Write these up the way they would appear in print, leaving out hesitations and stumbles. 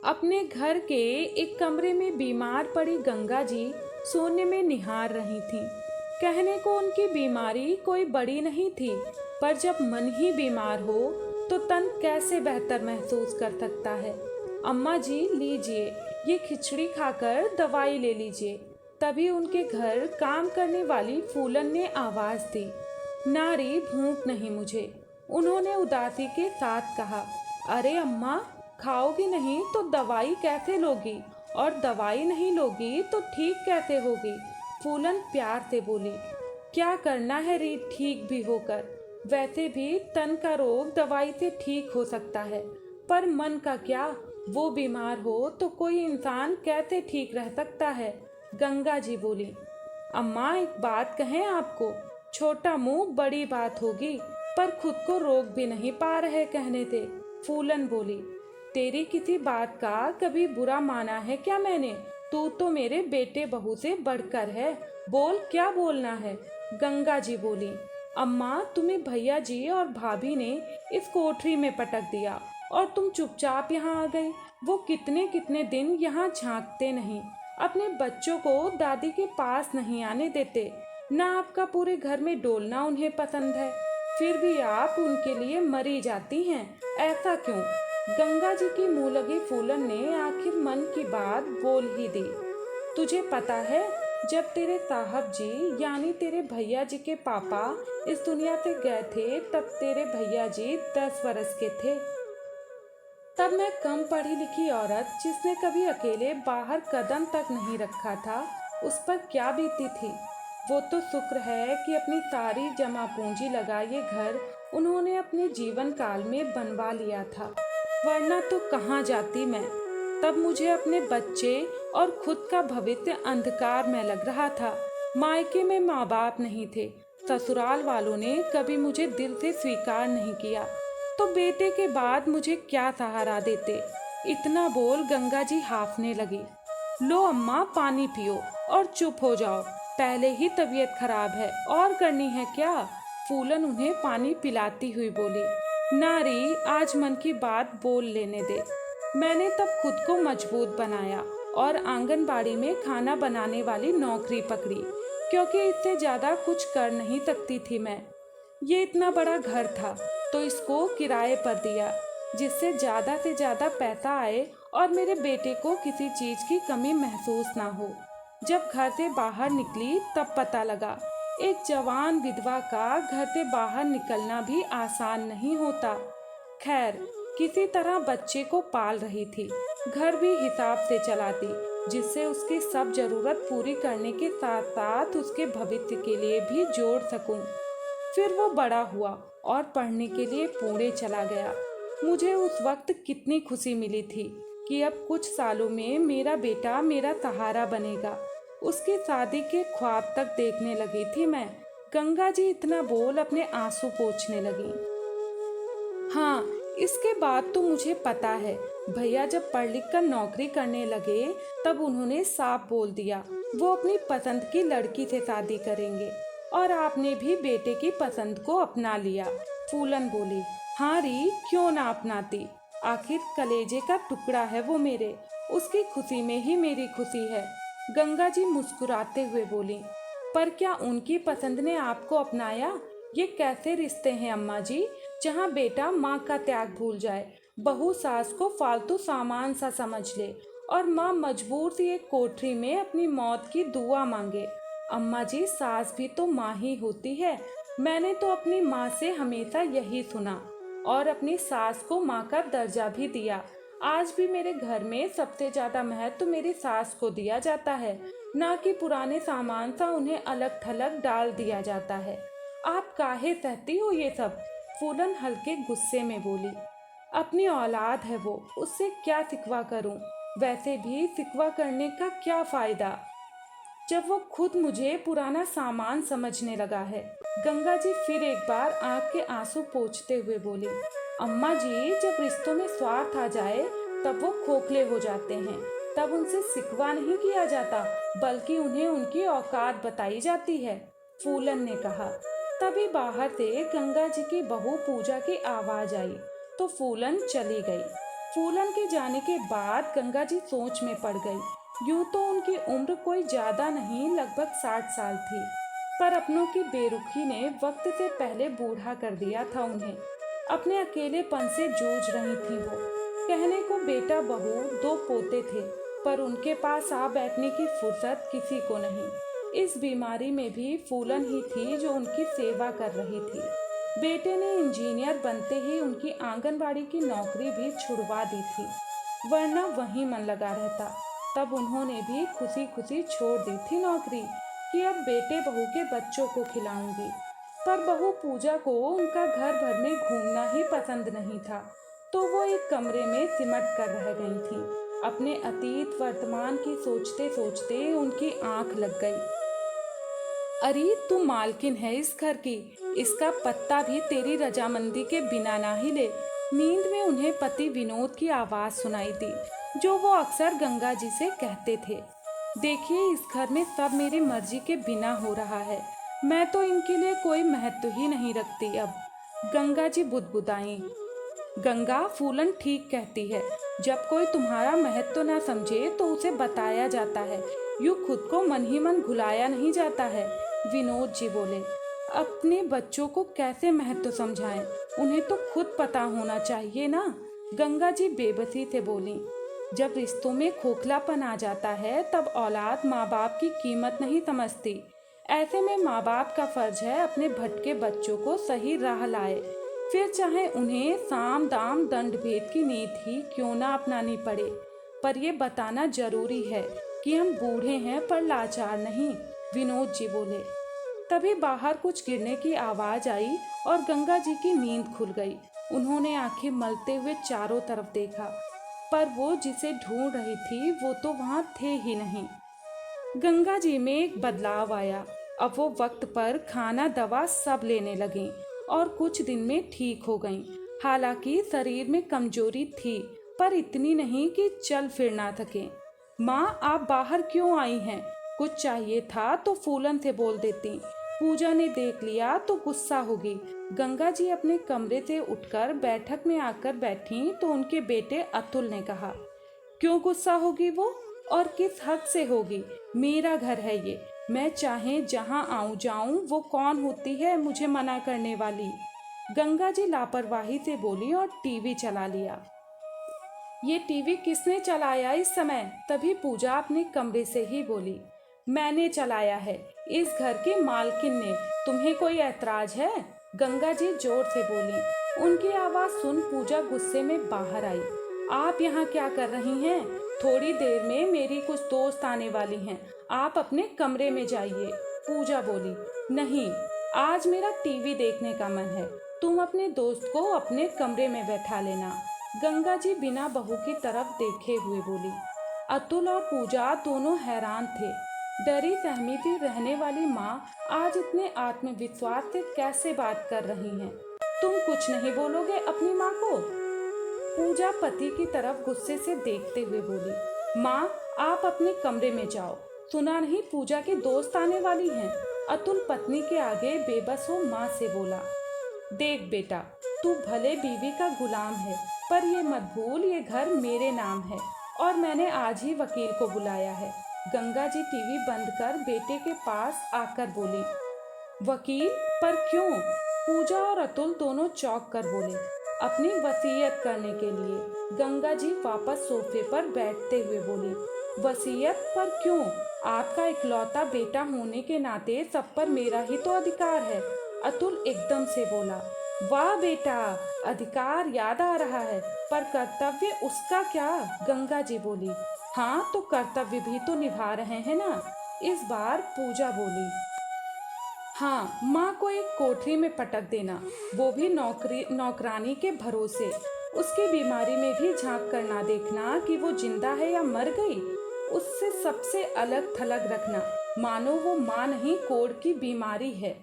अपने घर के एक कमरे में बीमार पड़ी गंगा जी सोने में निहार रही थीं। कहने को उनकी बीमारी कोई बड़ी नहीं थी, पर जब मन ही बीमार हो तो तन कैसे बेहतर महसूस कर सकता है। अम्मा जी लीजिए, ये खिचड़ी खाकर दवाई ले लीजिए। तभी उनके घर काम करने वाली फूलन ने आवाज दी, नारी भूख नहीं मुझे। उन्होंने उदासी के साथ कहा, अरे अम्मा, खाओगी नहीं तो दवाई कैसे लोगी, और दवाई नहीं लोगी तो ठीक कैसे होगी। फूलन प्यार से बोली, क्या करना है री ठीक भी होकर। वैसे भी तन का रोग दवाई से ठीक हो सकता है, पर मन का क्या, वो बीमार हो तो कोई इंसान कैसे ठीक रह सकता है। गंगा जी बोली, अम्मा एक बात कहें आपको, छोटा मुंह बड़ी बात होगी, पर खुद को रोक भी नहीं पा रहे कहने से। फूलन बोली, तेरी किसी बात का कभी बुरा माना है क्या मैंने? तू तो मेरे बेटे बहू से बढ़कर है, बोल क्या बोलना है। गंगा जी बोली, अम्मा तुम्हें भैया जी और भाभी ने इस कोठरी में पटक दिया और तुम चुपचाप यहाँ आ गई। वो कितने कितने दिन यहाँ झांकते नहीं, अपने बच्चों को दादी के पास नहीं आने देते। ना आपका पूरे घर में डोलना उन्हें पसंद है, फिर भी आप उनके लिए मरी जाती हैं, ऐसा क्यों? गंगा जी की मुंह लगी फूलन ने आखिर मन की बात बोल ही दी। तुझे पता है, जब तेरे साहब जी यानी तेरे भैया जी के पापा इस दुनिया से गए थे, तब तेरे भैया जी 10 वर्ष के थे। तब मैं कम पढ़ी लिखी औरत जिसने कभी अकेले बाहर कदम तक नहीं रखा था, उस पर क्या बीती थी। वो तो शुक्र है कि अपनी सारी जमा पूंजी लगा ये घर उन्होंने अपने जीवन काल में बनवा लिया था, वरना तो कहाँ जाती मैं। तब मुझे अपने बच्चे और खुद का भविष्य अंधकार में लग रहा था। मायके में माँ बाप नहीं थे, ससुराल वालों ने कभी मुझे दिल से स्वीकार नहीं किया, तो बेटे के बाद मुझे क्या सहारा देते। इतना बोल गंगा जी हाफने लगी। लो अम्मा पानी पियो और चुप हो जाओ, पहले ही तबीयत खराब है, और करनी है क्या? फूलन उन्हें पानी पिलाती हुई बोली, नारी आज मन की बात बोल लेने दे। मैंने तब खुद को मजबूत बनाया और आंगनबाड़ी में खाना बनाने वाली नौकरी पकड़ी, क्योंकि इससे ज़्यादा कुछ कर नहीं सकती थी मैं। ये इतना बड़ा घर था तो इसको किराए पर दिया, जिससे ज़्यादा से ज़्यादा पैसा आए और मेरे बेटे को किसी चीज़ की कमी महसूस ना हो। जब घर से बाहर निकली तब पता लगा, एक जवान विधवा का घर से बाहर निकलना भी आसान नहीं होता। खैर, किसी तरह बच्चे को पाल रही थी, घर भी हिसाब से चलाती, जिससे उसकी सब जरूरत पूरी करने के साथ साथ उसके भविष्य के लिए भी जोड़ सकूं। फिर वो बड़ा हुआ और पढ़ने के लिए पुणे चला गया। मुझे उस वक्त कितनी खुशी मिली थी कि अब कुछ सालों में मेरा बेटा मेरा सहारा बनेगा। उसकी शादी के ख्वाब तक देखने लगी थी मैं। गंगा जी इतना बोल अपने आंसू पोंछने लगी। हाँ, इसके बाद तो मुझे पता है, भैया जब पढ़ लिख कर नौकरी करने लगे तब उन्होंने साफ बोल दिया वो अपनी पसंद की लड़की से शादी करेंगे, और आपने भी बेटे की पसंद को अपना लिया। फूलन बोली, हाँ री, क्यों ना अपनाती, आखिर कलेजे का टुकड़ा है वो मेरे, उसकी खुशी में ही मेरी खुशी है। गंगा जी मुस्कुराते हुए बोली, पर क्या उनकी पसंद ने आपको अपनाया? ये कैसे रिश्ते हैं अम्मा जी, जहाँ बेटा माँ का त्याग भूल जाए, बहू सास को फालतू सामान सा समझ ले, और माँ मजबूर सी एक कोठरी में अपनी मौत की दुआ मांगे। अम्मा जी, सास भी तो माँ ही होती है। मैंने तो अपनी माँ से हमेशा यही सुना और अपनी सास को माँ का दर्जा भी दिया। आज भी मेरे घर में सबसे ज्यादा महत्व मेरी सास को दिया जाता है, ना कि पुराने सामान सा उन्हें अलग थलग डाल दिया जाता है। आप काहे सहती हो ये सब? फूलन हल्के गुस्से में बोली, अपनी औलाद है वो, उससे क्या सिकवा करूं? वैसे भी सिकवा करने का क्या फायदा जब वो खुद मुझे पुराना सामान समझने लगा है। गंगा जी फिर एक बार आंख के आंसू पोंछते हुए बोली, अम्मा जी, जब रिश्तों में स्वार्थ आ जाए तब वो खोखले हो जाते हैं। तब उनसे सिकवा नहीं किया जाता, बल्कि उन्हें उनकी औकात बताई जाती है, फूलन ने कहा। तभी बाहर से गंगा जी की बहू पूजा की आवाज आई तो फूलन चली गई। फूलन के जाने के बाद गंगा जी सोच में पड़ गई। यूं तो उनकी उम्र कोई ज्यादा नहीं, लगभग 60 साल थी, पर अपनों की बेरुखी ने वक्त से पहले बूढ़ा कर दिया था उन्हें। अपने अकेलेपन से जूझ रही थी वो। कहने को बेटा बहू 2 पोते थे, पर उनके पास आ बैठने की फुर्सत किसी को नहीं। इस बीमारी में भी फूलन ही थी जो उनकी सेवा कर रही थी। बेटे ने इंजीनियर बनते ही उनकी आंगनबाड़ी की नौकरी भी छुड़वा दी थी, वरना वहीं मन लगा रहता। तब उन्होंने भी खुशी खुशी छोड़ दी थी नौकरी कि अब बेटे बहू के बच्चों को खिलाऊंगी। पर बहू पूजा को उनका घर भर में घूमना ही पसंद नहीं था, तो वो एक कमरे में सिमट कर रह गई थी। अपने अतीत वर्तमान की सोचते सोचते उनकी आंख लग गई। अरे तू मालकिन है इस घर की, इसका पत्ता भी तेरी रजामंदी के बिना ना ही ले। नींद में उन्हें पति विनोद की आवाज सुनाई दी, जो वो अक्सर गंगा जी से कहते थे। देखिए, इस घर में सब मेरी मर्जी के बिना हो रहा है, मैं तो इनके लिए कोई महत्व ही नहीं रखती अब। गंगा जी बुदबुदाई। गंगा, फूलन ठीक कहती है, जब कोई तुम्हारा महत्व ना समझे तो उसे बताया जाता है, यूं खुद को मन ही मन भुलाया नहीं जाता है। विनोद जी बोले। अपने बच्चों को कैसे महत्व समझाएं, उन्हें तो खुद पता होना चाहिए ना। गंगा जी बेबसी से बोली। जब रिश्तों में खोखलापन आ जाता है तब औलाद माँ बाप की कीमत नहीं समझती। ऐसे में माँ बाप का फर्ज है अपने भटके बच्चों को सही राह लाए, फिर चाहे उन्हें साम दाम दंड भेद की नीति ही क्यों ना अपनानी पड़े। पर यह बताना जरूरी है कि हम बूढ़े हैं पर लाचार नहीं, विनोद जी बोले। तभी बाहर कुछ गिरने की आवाज आई और गंगा जी की नींद खुल गई। उन्होंने आंखें मलते हुए चारों तरफ देखा, पर वो जिसे ढूंढ रही थी वो तो वहां थे ही नहीं। गंगा जी में एक बदलाव आया। अब वो वक्त पर खाना दवा सब लेने लगी और कुछ दिन में ठीक हो गईं। हालांकि शरीर में कमजोरी थी, पर इतनी नहीं कि चल फिर ना थके। माँ, आप बाहर क्यों आई हैं? कुछ चाहिए था तो फूलन से बोल देती। पूजा ने देख लिया तो गुस्सा होगी। गंगा जी अपने कमरे से उठकर बैठक में आकर बैठी तो उनके बेटे अतुल ने कहा, क्यों गुस्सा होगी वो, और किस हक से होगी? मेरा घर है ये, मैं चाहे जहां आऊं जाऊं, वो कौन होती है मुझे मना करने वाली? गंगा जी लापरवाही से बोली और टीवी चला लिया। ये टीवी किसने चलाया इस समय? तभी पूजा अपने कमरे से ही बोली, मैंने चलाया है, इस घर की मालकिन ने। तुम्हें कोई ऐतराज है? गंगा जी जोर से बोली। उनकी आवाज सुन पूजा गुस्से में बाहर आई। आप यहाँ क्या कर रही हैं? थोड़ी देर में मेरी कुछ दोस्त आने वाली हैं, आप अपने कमरे में जाइए। पूजा बोली, नहीं, आज मेरा टीवी देखने का मन है, तुम अपने दोस्त को अपने कमरे में बैठा लेना। गंगा जी बिना बहू की तरफ देखे हुए बोली। अतुल और पूजा दोनों हैरान थे। डरी सहमी रहने वाली माँ आज इतने आत्मविश्वास से कैसे बात कर रही हैं? तुम कुछ नहीं बोलोगे अपनी माँ को? पूजा पति की तरफ गुस्से से देखते हुए बोली, माँ, आप अपने कमरे में जाओ, सुना नहीं पूजा की दोस्त आने वाली हैं? अतुल पत्नी के आगे बेबस हो माँ से बोला, देख बेटा, तू भले बीवी का गुलाम है, पर ये मत भूल ये घर मेरे नाम है और मैंने आज ही वकील को बुलाया है। गंगा जी टीवी बंद कर बेटे के पास आकर बोली, वकील? पर क्यों? पूजा और अतुल दोनों चौंक कर बोले, अपनी वसीयत करने के लिए। गंगा जी वापस सोफे पर बैठते हुए बोली, वसीयत? पर क्यों? आपका इकलौता बेटा होने के नाते सब पर मेरा ही तो अधिकार है। अतुल एकदम से बोला, वाह बेटा, अधिकार याद आ रहा है, पर कर्तव्य उसका क्या? गंगा जी बोली, हाँ तो कर्तव्य भी तो निभा रहे हैं ना। इस बार पूजा बोली, हाँ, माँ को एक कोठरी में पटक देना, वो भी नौकरानी के भरोसे। उसकी बीमारी में भी झांक कर ना देखना कि वो जिंदा है या मर गई। उससे सबसे अलग थलग रखना, मानो वो माँ नहीं कोढ़ की बीमारी है।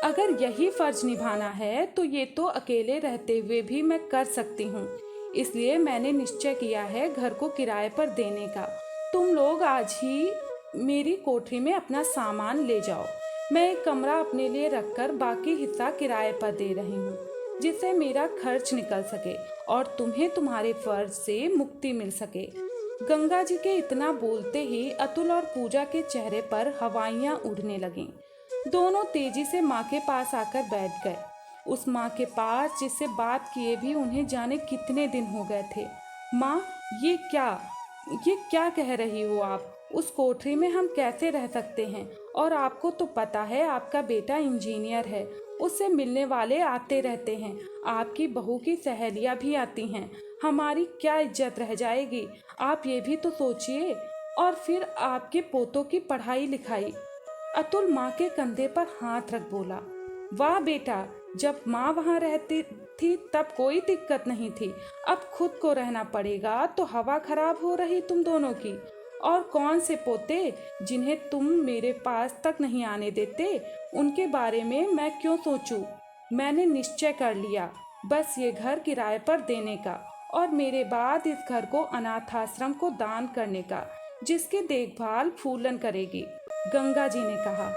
अगर यही फर्ज निभाना है तो ये तो अकेले रहते हुए भी मैं कर सकती हूँ। इसलिए मैंने निश्चय किया है घर को किराए पर देने का। तुम लोग आज ही मेरी कोठरी में अपना सामान ले जाओ। मैं एक कमरा अपने लिए रखकर बाकी हिस्सा किराए पर दे रही हूँ। जिससे मेरा खर्च निकल सके और तुम्हें तुम्हारे फर्ज से मुक्ति मिल सके। गंगा जी के इतना बोलते ही अतुल और पूजा के चेहरे पर हवाइयाँ उड़ने लगीं। दोनों तेजी से माँ के पास आकर बैठ गए, उस माँ के पास जिससे बात किए भी उन्हें जाने कितने दिन हो गए थे। माँ, ये क्या कह रही हो आप? उस कोठरी में हम कैसे रह सकते हैं? और आपको तो पता है आपका बेटा इंजीनियर है, उससे मिलने वाले आते रहते हैं, आपकी बहू की सहेलियां भी आती हैं, हमारी क्या इज्जत रह जाएगी? आप ये भी तो सोचिए। और फिर आपके पोतों की पढ़ाई लिखाई। अतुल माँ के कंधे पर हाथ रख बोला, वाह बेटा, जब माँ वहाँ रहती थी तब कोई दिक्कत नहीं थी, अब खुद को रहना पड़ेगा तो हवा खराब हो रही तुम दोनों की। और कौन से पोते जिन्हें तुम मेरे पास तक नहीं आने देते, उनके बारे में मैं क्यों सोचूं? मैंने निश्चय कर लिया, बस ये घर किराए पर देने का और मेरे बाद इस घर को अनाथ आश्रम को दान करने का, जिसकी देखभाल फूलन करेगी। गंगा जी ने कहा,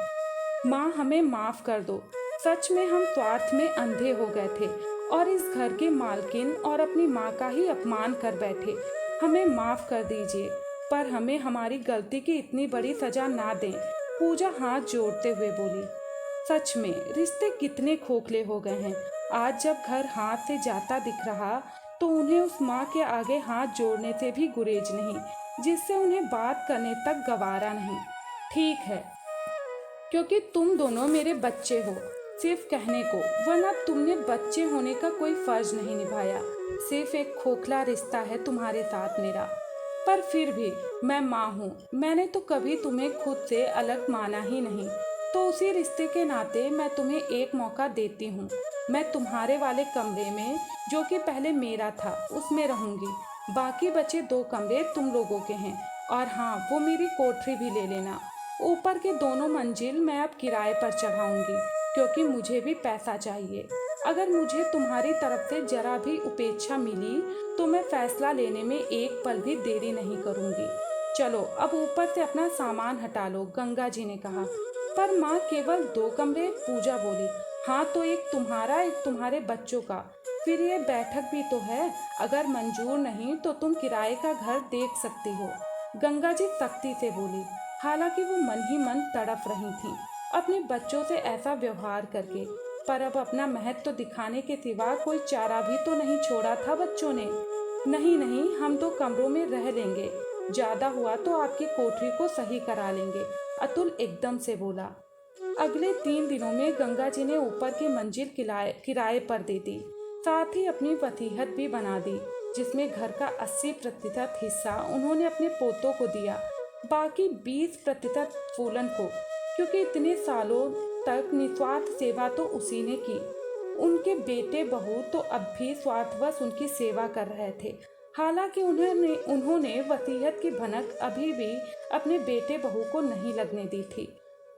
माँ हमें माफ कर दो, सच में हम स्वार्थ में अंधे हो गए थे और इस घर की मालकिन और अपनी माँ का ही अपमान कर बैठे। हमें माफ कर दीजिए, पर हमें हमारी गलती की इतनी बड़ी सजा ना दें। पूजा हाथ जोड़ते हुए बोली, सच में रिश्ते कितने खोखले हो गए हैं। आज जब घर हाथ से जाता दिख रहा तो उन्हें उस माँ के आगे हाथ जोड़ने से भी गुरेज नहीं, जिससे उन्हें बात करने तक गवारा नहीं। ठीक है, क्योंकि तुम दोनों मेरे बच्चे हो, सिर्फ कहने को, वरना तुमने बच्चे होने का कोई फर्ज नहीं निभाया। सिर्फ एक खोखला रिश्ता है तुम्हारे साथ मेरा, पर फिर भी मैं माँ हूँ, मैंने तो कभी तुम्हें खुद से अलग माना ही नहीं, तो उसी रिश्ते के नाते मैं तुम्हें एक मौका देती हूँ। मैं तुम्हारे वाले कमरे में, जो कि पहले मेरा था, उसमें रहूँगी। बाकी बचे 2 कमरे तुम लोगों के हैं, और हाँ, वो मेरी कोठरी भी ले लेना। ऊपर के दोनों मंजिल मैं अब किराए पर चढ़ाऊंगी, क्योंकि मुझे भी पैसा चाहिए। अगर मुझे तुम्हारी तरफ से जरा भी उपेक्षा मिली तो मैं फैसला लेने में एक पल भी देरी नहीं करूंगी। चलो अब ऊपर से अपना सामान हटा लो, गंगा जी ने कहा। पर माँ, केवल 2 कमरे? पूजा बोली। हाँ, तो एक तुम्हारा, एक तुम्हारे बच्चों का। फिर ये बैठक भी तो है, अगर मंजूर नहीं तो तुम किराए का घर देख सकती हो, गंगा जी सख्ती से बोली। हालांकि वो मन ही मन तड़प रही थीं अपने बच्चों से ऐसा व्यवहार करके, पर अब अपना महत्व दिखाने के सिवा कोई चारा भी तो नहीं छोड़ा था बच्चों ने। नहीं नहीं, हम 2 कमरों में रह लेंगे, ज्यादा हुआ तो आपकी कोठरी को सही करा लेंगे, अतुल एकदम से बोला। अगले 3 दिनों में गंगा जी ने ऊपर की मंजिल किराए पर दे दी, साथ ही अपनी वसीयत भी बना दी, जिसमें घर का 80% हिस्सा उन्होंने अपने पोतों को दिया, बाकी 20% फूलन को, क्योंकि इतने सालों तक निस्वार्थ सेवा तो उसी ने की। उनके बेटे बहू तो अब भी स्वार्थवश उनकी सेवा कर रहे थे। हालांकि उन्होंने वसीयत की भनक अभी भी अपने बेटे बहू को नहीं लगने दी थी।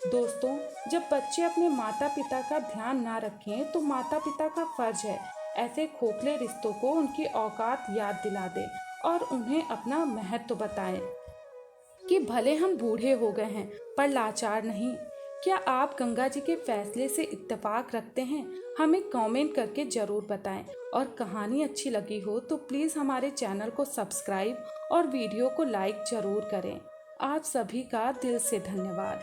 दोस्तों, जब बच्चे अपने माता पिता का ध्यान ना रखें तो माता पिता का फर्ज है ऐसे खोखले रिश्तों को उनकी औकात याद दिला दें और उन्हें अपना महत्व बताएं कि भले हम बूढ़े हो गए हैं पर लाचार नहीं। क्या आप गंगा जी के फैसले से इत्तेफाक रखते हैं? हमें कमेंट करके ज़रूर बताएं, और कहानी अच्छी लगी हो तो प्लीज़ हमारे चैनल को सब्सक्राइब और वीडियो को लाइक ज़रूर करें। आप सभी का दिल से धन्यवाद।